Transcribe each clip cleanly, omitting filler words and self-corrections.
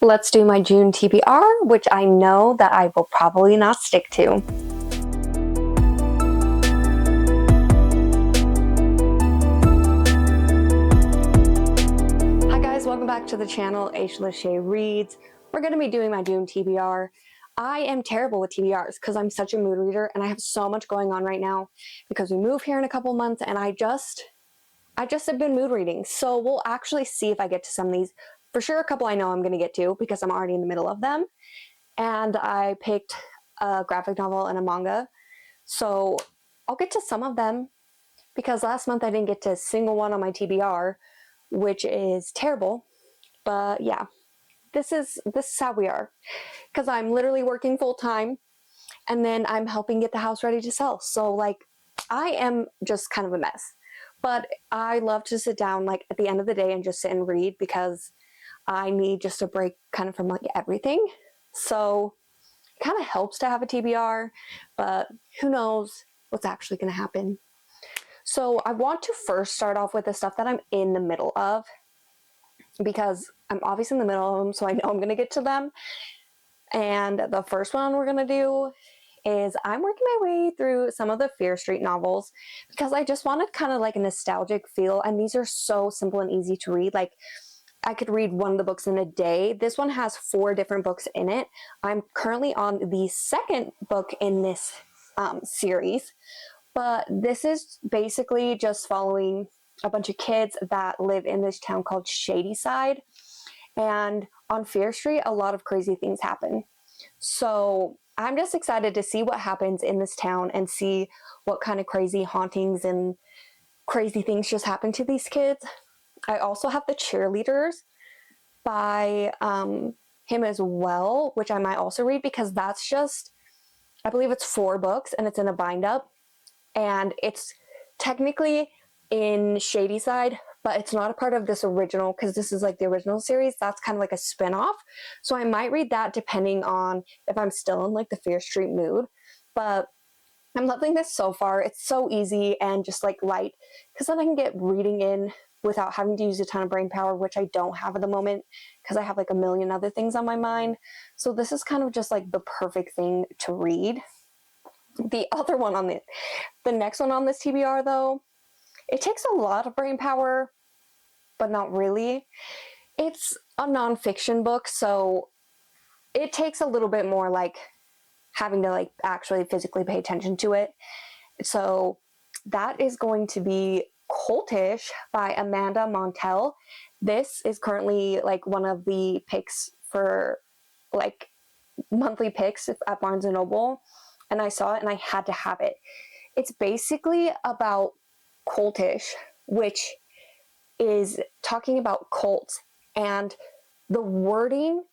Let's do my June TBR, which I know that I will probably not stick to. Hi guys, welcome back to the channel, H. Lachey Reads. We're going to be doing my June TBR. I am terrible with TBRs because I'm such a mood reader and I have so much going on right now because we move here in a couple months and I just have been mood reading. So we'll actually see if I get to some of these. For sure, a couple I know I'm going to get to because I'm already in the middle of them. And I picked a graphic novel and a manga. So I'll get to some of them because last month I didn't get to a single one on my TBR, which is terrible. But yeah, this is how we are because I'm literally working full time and then I'm helping get the house ready to sell. So like I am just kind of a mess. But I love to sit down like at the end of the day and just sit and read because I need just a break kind of from like everything. So it kind of helps to have a TBR, but who knows what's actually going to happen. So I want to first start off with the stuff that I'm in the middle of because I'm obviously in the middle of them, so I know I'm going to get to them. And the first one we're going to do is I'm working my way through some of the Fear Street novels because I just wanted kind of like a nostalgic feel, and these are so simple and easy to read. Like I could read one of the books in a day. This one has 4 different books in it. I'm currently on the second book in this series, but this is basically just following a bunch of kids that live in this town called Shadyside. And on Fear Street, a lot of crazy things happen. So I'm just excited to see what happens in this town and see what kind of crazy hauntings and crazy things just happen to these kids. I also have The Cheerleaders by him as well, which I might also read because that's just, I believe it's 4 books and it's in a bind up. And it's technically in Shadyside, but it's not a part of this original because this is like the original series. That's kind of like a spinoff. So I might read that depending on if I'm still in like the Fear Street mood. But I'm loving this so far. It's so easy and just like light because then I can get reading in without having to use a ton of brain power, which I don't have at the moment because I have like a million other things on my mind. So this is kind of just like the perfect thing to read. The other one on the next one on this TBR though, it takes a lot of brain power, but not really. It's a nonfiction book, so it takes a little bit more like having to like actually physically pay attention to it. So that is going to be Cultish by Amanda Montell. This is currently like one of the picks for like monthly picks at Barnes & Noble, and I saw it and I had to have it. It's basically about cultish, which is talking about cults and the wording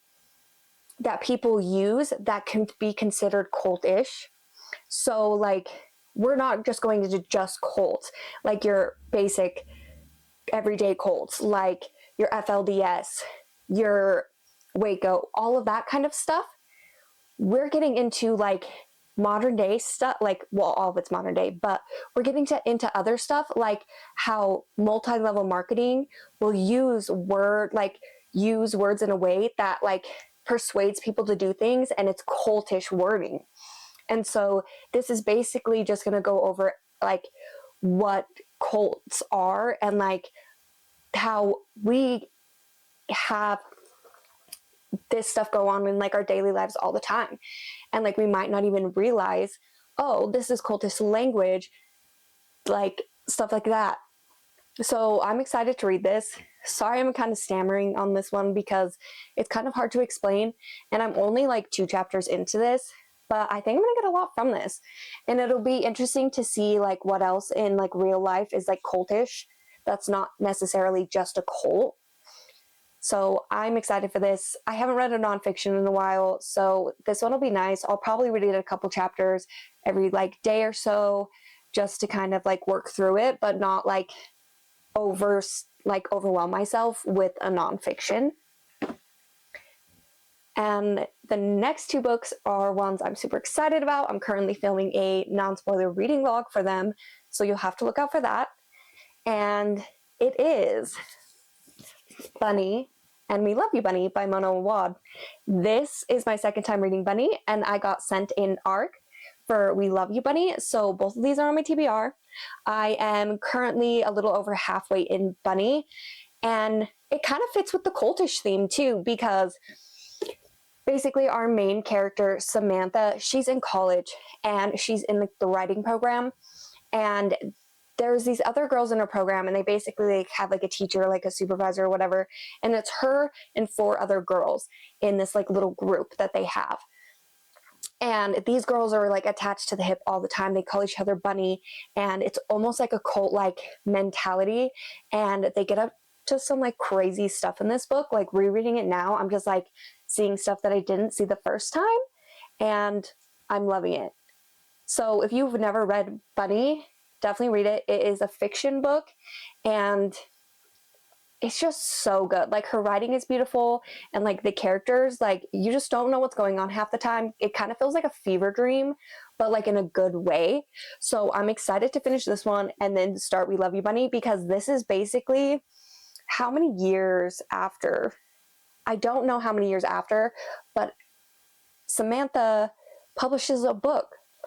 that people use that can be considered cultish. So like we're not just going to just cults like your basic everyday cults, like your FLDS, your Waco, all of that kind of stuff. We're getting into like modern day stuff, like, well, all of it's modern day, but we're getting into other stuff like how multi-level marketing will use words in a way that like persuades people to do things, and it's cultish wording. And so this is basically just going to go over like what cults are and like how we have this stuff go on in like our daily lives all the time, and like we might not even realize, oh, this is cultist language, like stuff like that. So I'm excited to read this. Sorry I'm kind of stammering on this one because it's kind of hard to explain, and I'm only like 2 chapters into this, but I think I'm gonna get a lot from this, and it'll be interesting to see like what else in like real life is like cultish that's not necessarily just a cult. So I'm excited for this. I haven't read a nonfiction in a while, so this one will be nice. I'll probably read it a couple chapters every like day or so just to kind of like work through it, but not like overwhelm myself with a nonfiction. And the next 2 books are ones I'm super excited about. I'm currently filming a non-spoiler reading vlog for them, so you'll have to look out for that. And it is Bunny and We Love You Bunny by Mona Awad. This is my second time reading Bunny, and I got sent an ARC for We Love You Bunny, so both of these are on my TBR. I am currently a little over halfway in Bunny, and it kind of fits with the cultish theme too, because basically our main character, Samantha, she's in college, and she's in the writing program, and there's these other girls in her program, and they basically have like a teacher, like a supervisor or whatever, and it's her and 4 other girls in this like little group that they have. And these girls are like attached to the hip all the time. They call each other Bunny, and it's almost like a cult-like mentality, and they get up to some like crazy stuff in this book. Like rereading it now, I'm just like seeing stuff that I didn't see the first time, and I'm loving it. So if you've never read Bunny, definitely read it. It is a fiction book, and it's just so good. Like her writing is beautiful, and like the characters, like you just don't know what's going on half the time. It kind of feels like a fever dream, but like in a good way. So I'm excited to finish this one and then start We Love You Bunny, because this is basically how many years after? I don't know how many years after, but Samantha publishes a book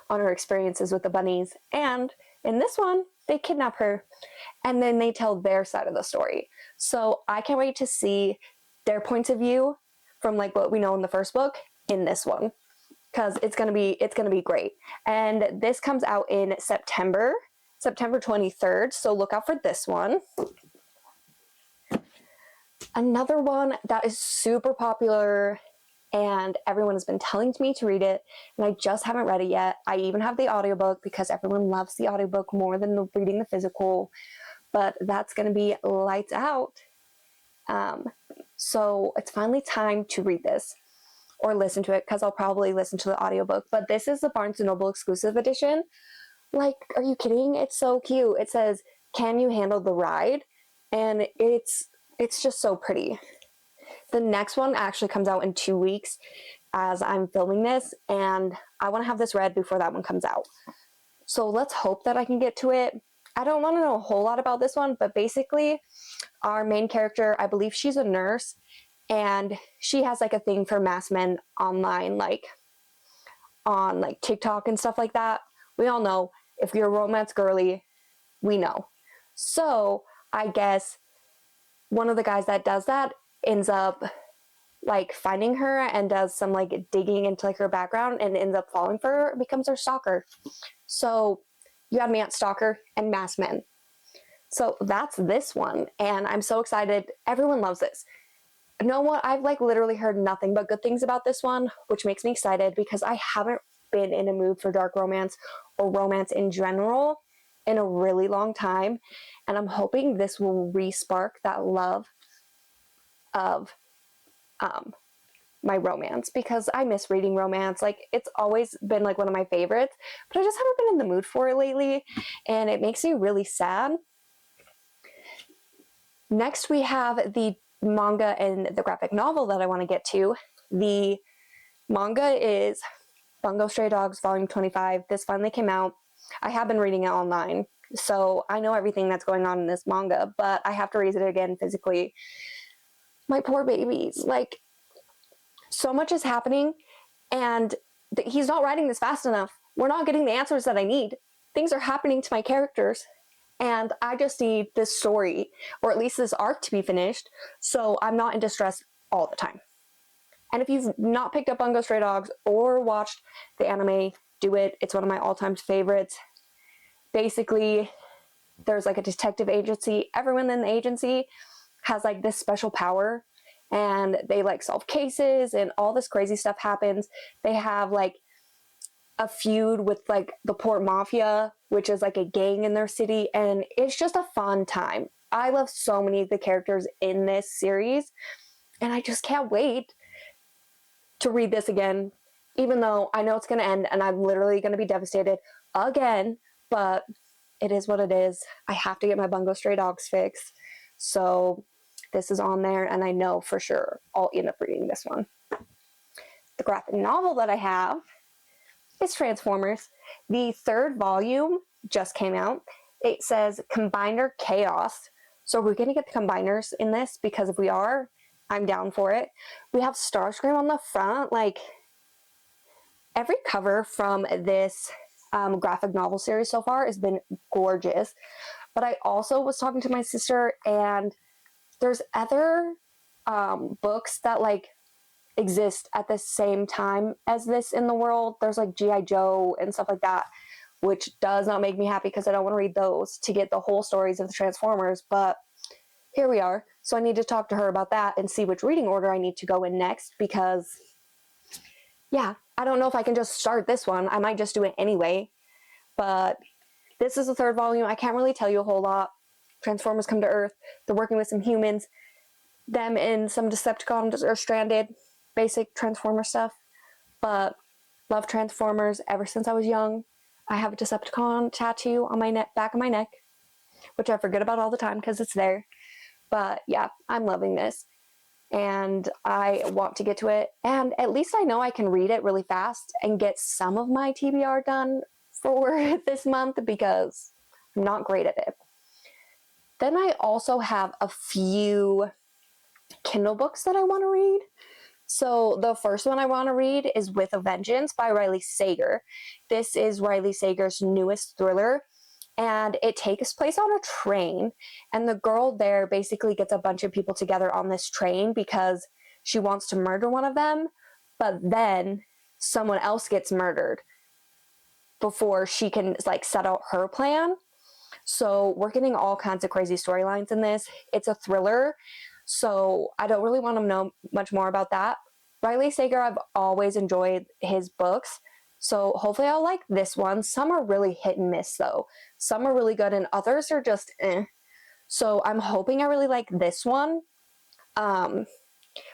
on her experiences with the bunnies, and in this one they kidnap her and then they tell their side of the story. So I can't wait to see their points of view from like what we know in the first book in this one, because it's gonna be great. And this comes out in September 23rd, so look out for this one. Another one that is super popular and everyone has been telling me to read it, and I just haven't read it yet. I even have the audiobook because everyone loves the audiobook more than reading the physical, but that's going to be Lights Out. So it's finally time to read this or listen to it, because I'll probably listen to the audiobook, but this is the Barnes & Noble exclusive edition. Like, are you kidding? It's so cute. It says, "Can you handle the ride?" And it's just so pretty. The next one actually comes out in 2 weeks as I'm filming this, and I want to have this read before that one comes out. So let's hope that I can get to it. I don't want to know a whole lot about this one, but basically our main character, I believe she's a nurse, and she has like a thing for masked men online, like on like TikTok and stuff like that. We all know if you're a romance girly, we know. So I guess one of the guys that does that ends up like finding her and does some like digging into like her background and ends up falling for her, becomes her stalker. So you had me at stalker and masked men. So that's this one, and I'm so excited. Everyone loves this. You know what? I've like literally heard nothing but good things about this one, which makes me excited because I haven't been in a mood for dark romance or romance in general in a really long time, and I'm hoping this will re-spark that love of my romance, because I miss reading romance. Like, it's always been like one of my favorites, but I just haven't been in the mood for it lately, and it makes me really sad. Next, we have the manga and the graphic novel that I want to get to. The manga is Bungo Stray Dogs Volume 25. This finally came out. I have been reading it online, so I know everything that's going on in this manga, but I have to read it again physically. My poor babies, like, so much is happening, and he's not writing this fast enough. We're not getting the answers that I need. Things are happening to my characters, and I just need this story, or at least this arc, to be finished, so I'm not in distress all the time. And if you've not picked up Bungo Stray Dogs or watched the anime, do it. It's one of my all-time favorites. Basically, there's like a detective agency. Everyone in the agency has like this special power, and they like solve cases, and all this crazy stuff happens. They have like a feud with like the Port Mafia, which is like a gang in their city, and it's just a fun time. I love so many of the characters in this series, and I just can't wait to read this again, even though I know it's going to end and I'm literally going to be devastated again, but it is what it is. I have to get my Bungo Stray Dogs fix, so this is on there, and I know for sure I'll end up reading this one. The graphic novel that I have is Transformers. The 3rd volume just came out. It says Combiner Chaos. So we're going to get the combiners in this, because if we are, I'm down for it. We have Starscream on the front. Like, every cover from this graphic novel series so far has been gorgeous. But I also was talking to my sister, and there's other books that like exist at the same time as this in the world. There's like G.I. Joe and stuff like that, which does not make me happy because I don't want to read those to get the whole stories of the Transformers. But here we are. So I need to talk to her about that and see which reading order I need to go in next, because yeah, I don't know if I can just start this one. I might just do it anyway. But this is the third volume. I can't really tell you a whole lot. Transformers come to Earth. They're working with some humans. Them and some Decepticons are stranded. Basic Transformer stuff. But love Transformers ever since I was young. I have a Decepticon tattoo on my back of my neck, which I forget about all the time because it's there. But yeah, I'm loving this. And I want to get to it. And at least I know I can read it really fast and get some of my TBR done for this month, because I'm not great at it. Then I also have a few Kindle books that I want to read. So the first one I want to read is With a Vengeance by Riley Sager. This is Riley Sager's newest thriller, and it takes place on a train, and the girl there basically gets a bunch of people together on this train because she wants to murder one of them, but then someone else gets murdered before she can like set out her plan. So we're getting all kinds of crazy storylines in this. It's a thriller, so I don't really want to know much more about that. Riley Sager, I've always enjoyed his books, so hopefully I'll like this one. Some are really hit and miss though. Some are really good and others are just eh. So I'm hoping I really like this one. But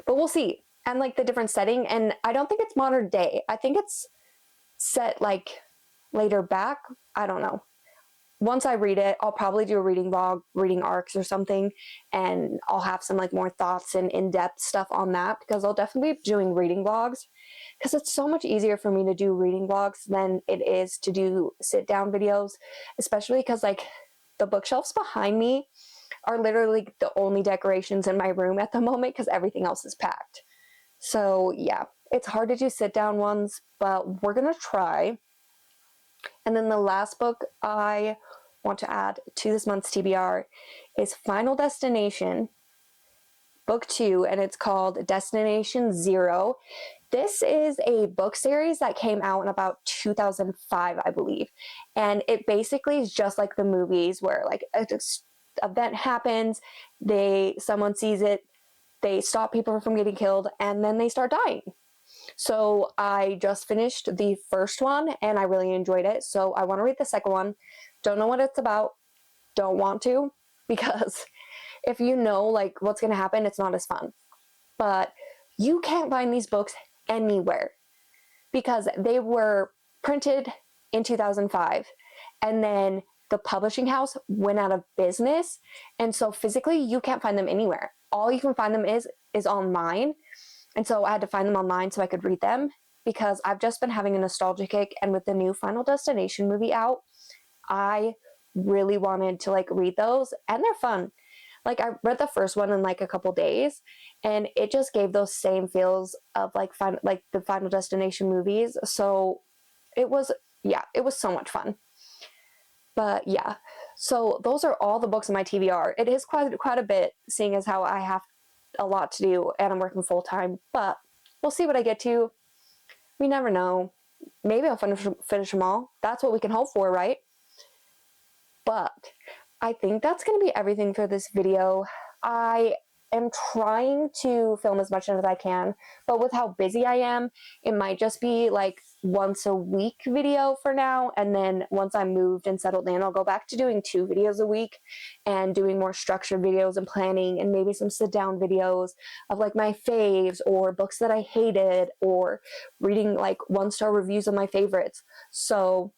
we'll see. And like the different setting, and I don't think it's modern day. I think it's set like later back. I don't know. Once I read it, I'll probably do a reading vlog, reading arcs or something, and I'll have some like more thoughts and in-depth stuff on that, because I'll definitely be doing reading vlogs, because it's so much easier for me to do reading vlogs than it is to do sit-down videos, especially because like the bookshelves behind me are literally the only decorations in my room at the moment because everything else is packed. So yeah, it's hard to do sit-down ones, but we're gonna try. And then the last book I want to add to this month's TBR is Final Destination, Book 2, and it's called Destination Zero. This is a book series that came out in about 2005, I believe. And it basically is just like the movies where like an event happens, someone sees it, they stop people from getting killed, and then they start dying. So I just finished the first one and I really enjoyed it. So I want to read the second one. Don't know what it's about. Don't want to, because if you know like what's going to happen, it's not as fun. But you can't find these books anywhere because they were printed in 2005, and then the publishing house went out of business. And so physically you can't find them anywhere. All you can find them is online. And so I had to find them online so I could read them, because I've just been having a nostalgia kick. And with the new Final Destination movie out, I really wanted to like read those, and they're fun. Like I read the first one in like a couple days, and it just gave those same feels of like the Final Destination movies. So it was so much fun. But yeah, so those are all the books in my TBR. It is quite a bit, seeing as how I have a lot to do and I'm working full time, but we'll see what I get to. We never know. Maybe I'll finish them all. That's what we can hope for, right? But I think that's going to be everything for this video. I am trying to film as much as I can, but with how busy I am, it might just be like once a week video for now, and then once I'm moved and settled in, I'll go back to doing 2 videos a week and doing more structured videos and planning, and maybe some sit down videos of like my faves or books that I hated, or reading like 1-star reviews of my favorites. So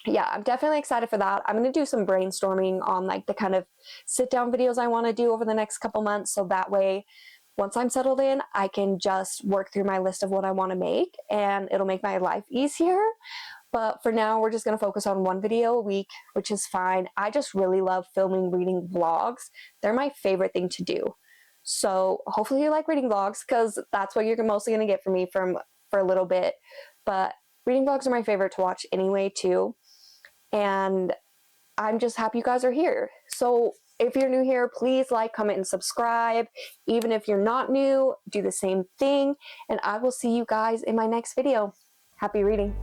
yeah, I'm definitely excited for that. I'm going to do some brainstorming on like the kind of sit down videos I want to do over the next couple months, so that way once I'm settled in, I can just work through my list of what I want to make, and it'll make my life easier. But for now, we're just going to focus on 1 video a week, which is fine. I just really love filming reading vlogs. They're my favorite thing to do. So hopefully you like reading vlogs, because that's what you're mostly going to get from me for a little bit. But reading vlogs are my favorite to watch anyway too. And I'm just happy you guys are here. So if you're new here, please like, comment, and subscribe. Even if you're not new, do the same thing. And I will see you guys in my next video. Happy reading.